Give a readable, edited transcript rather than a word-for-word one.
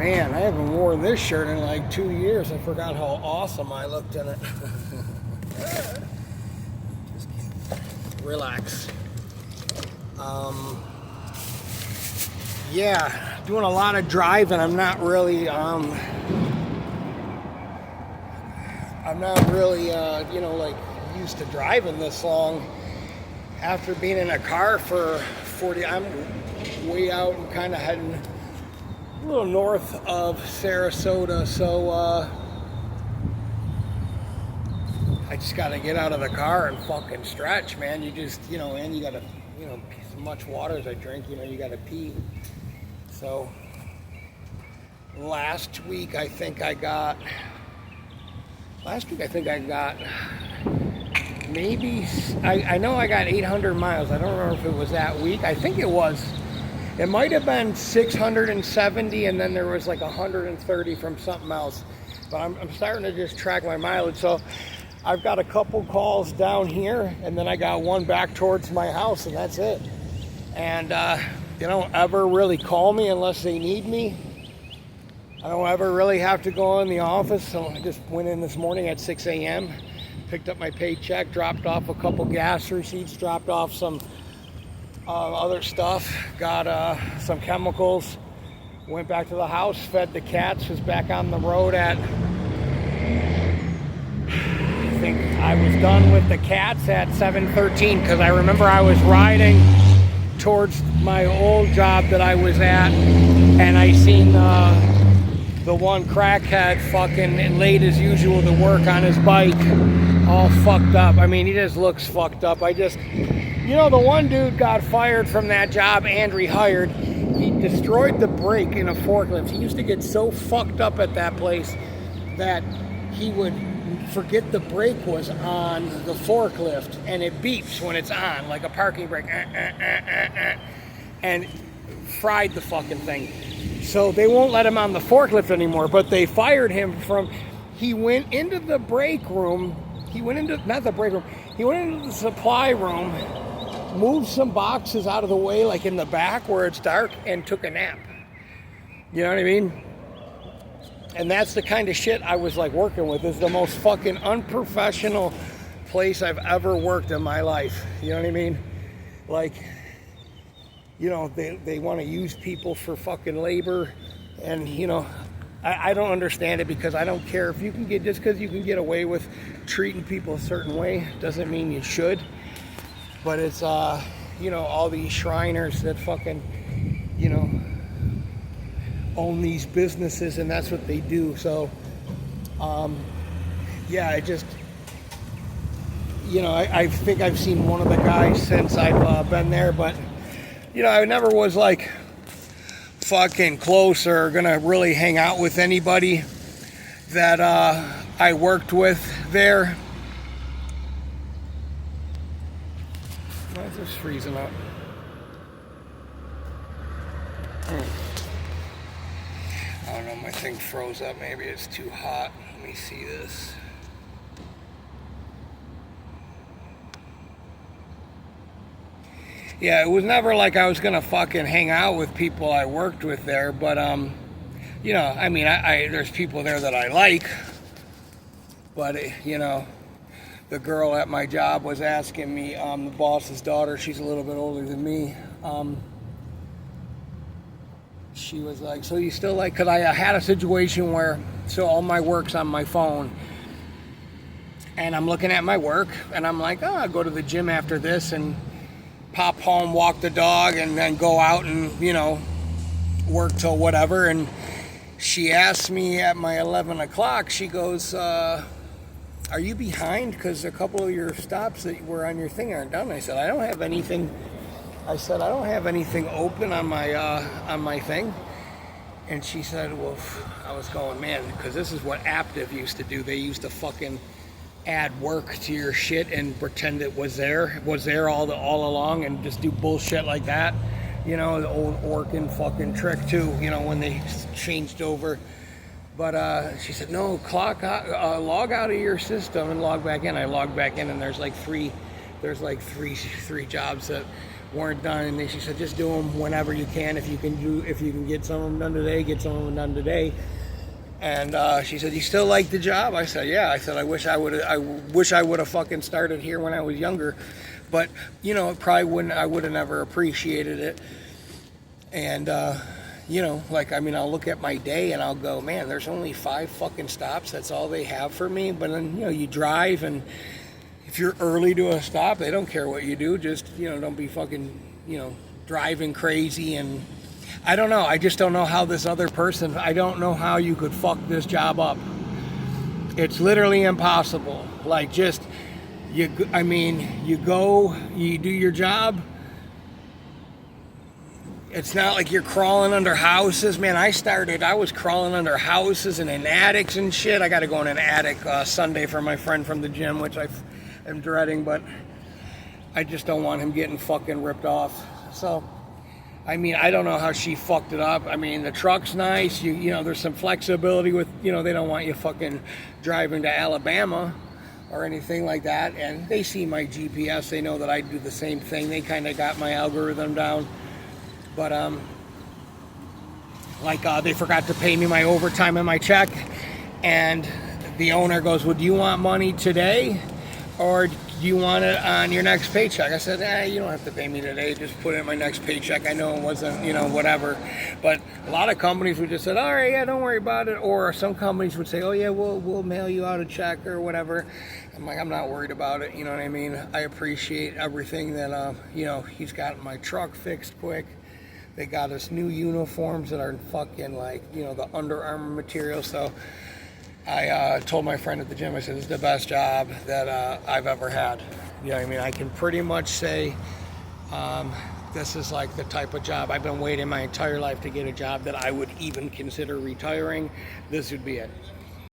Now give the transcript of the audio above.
Man, I haven't worn this shirt in like 2 years. I forgot how awesome I looked in it. Just relax. Yeah, doing a lot of driving. I'm not really, like used to driving this long. After being in a car for 40, I'm way out and kind of heading a little north of Sarasota, so I just got to get out of the car and fucking stretch, man. You just, and you got to, as much water as I drink, you got to pee. So last week I think I got maybe, I know I got 800 miles. I don't remember if it was that week. I think it was. It might have been 670, and then there was like 130 from something else. But I'm starting to just track my mileage. So I've got a couple calls down here, and then I got one back towards my house, and that's it. And they don't ever really call me unless they need me. I don't ever really have to go in the office. So I just went in this morning at 6 a.m., picked up my paycheck, dropped off a couple gas receipts, dropped off some other stuff, got some chemicals, went back to the house, fed the cats, was back on the road at, I think I was done with the cats at 7:13, because I remember I was riding towards my old job that I was at, and I seen the one crackhead fucking late as usual to work on his bike, all fucked up. I mean, he just looks fucked up. The one dude got fired from that job and rehired. He destroyed the brake in a forklift. He used to get so fucked up at that place that he would forget the brake was on the forklift, and it beeps when it's on, like a parking brake, and fried the fucking thing. So they won't let him on the forklift anymore, but they fired him he went into the break room, he went into the supply room, moved some boxes out of the way, like in the back where it's dark, and took a nap. You know what I mean? And that's the kind of shit I was like working with. It's the most fucking unprofessional place I've ever worked in my life. You know what I mean? Like, they want to use people for fucking labor, and I don't understand it, because I don't care if you can get, just because you can get away with treating people a certain way doesn't mean you should. But it's all these Shriners that fucking own these businesses, and that's what they do. So I just I think I've seen one of the guys since I've been there, but I never was like fucking close or gonna really hang out with anybody that I worked with there. Why is this freezing up? I don't know, my thing froze up. Maybe it's too hot. Let me see this. Yeah, it was never like I was gonna fucking hang out with people I worked with there, but I there's people there that I like, but the girl at my job was asking me, the boss's daughter, she's a little bit older than me, she was like, so you still like, because I had a situation where, so all my work's on my phone, and I'm looking at my work, and I'm like, I'll go to the gym after this, and pop home, walk the dog, and then go out and, work till whatever. And she asked me at my 11 o'clock, she goes, are you behind? Because a couple of your stops that were on your thing aren't done. I said, I don't have anything open on my thing. And she said, well, I was going, man, because this is what Aptiv used to do. They used to fucking add work to your shit and pretend it was there all along, and just do bullshit like that. The old Orkin fucking trick too, when they changed over. But she said, no, log out of your system and log back in. I logged back in, and there's like three jobs that weren't done. And then she said, just do them whenever you can. If you can get some of them done today, get some of them done today. And she said, you still like the job? I said, yeah. I said, I wish I would have fucking started here when I was younger. But, you know, I would have never appreciated it. And, you know, like, I mean, I'll look at my day and I'll go, man, there's only 5 fucking stops. That's all they have for me. But then, you know, you drive, and if you're early to a stop, they don't care what you do. Just, you know, don't be fucking, you know, driving crazy. And I don't know. I just don't know how this other person, I don't know how you could fuck this job up. It's literally impossible. Like, just, you go, you do your job. It's not like you're crawling under houses. Man, I was crawling under houses and in attics and shit. I got to go in an attic Sunday for my friend from the gym, which I am dreading, but I just don't want him getting fucking ripped off. So, I mean, I don't know how she fucked it up. I mean, the truck's nice. You know, there's some flexibility with, you know, they don't want you fucking driving to Alabama or anything like that. And they see my GPS. They know that I do the same thing. They kind of got my algorithm down. But, they forgot to pay me my overtime and my check. And the owner goes, well, do you want money today? Or do you want it on your next paycheck? I said, you don't have to pay me today. Just put it in my next paycheck. I know it wasn't, you know, whatever. But a lot of companies would just say, all right, yeah, don't worry about it. Or some companies would say, oh, yeah, we'll mail you out a check or whatever. I'm like, I'm not worried about it. You know what I mean? I appreciate everything that, you know, he's got my truck fixed quick. They got us new uniforms that are fucking, like, you know, the Under Armour material. So I told my friend at the gym, I said, this is the best job that I've ever had. You know what I mean? I can pretty much say this is like the type of job. I've been waiting my entire life to get a job that I would even consider retiring. This would be it.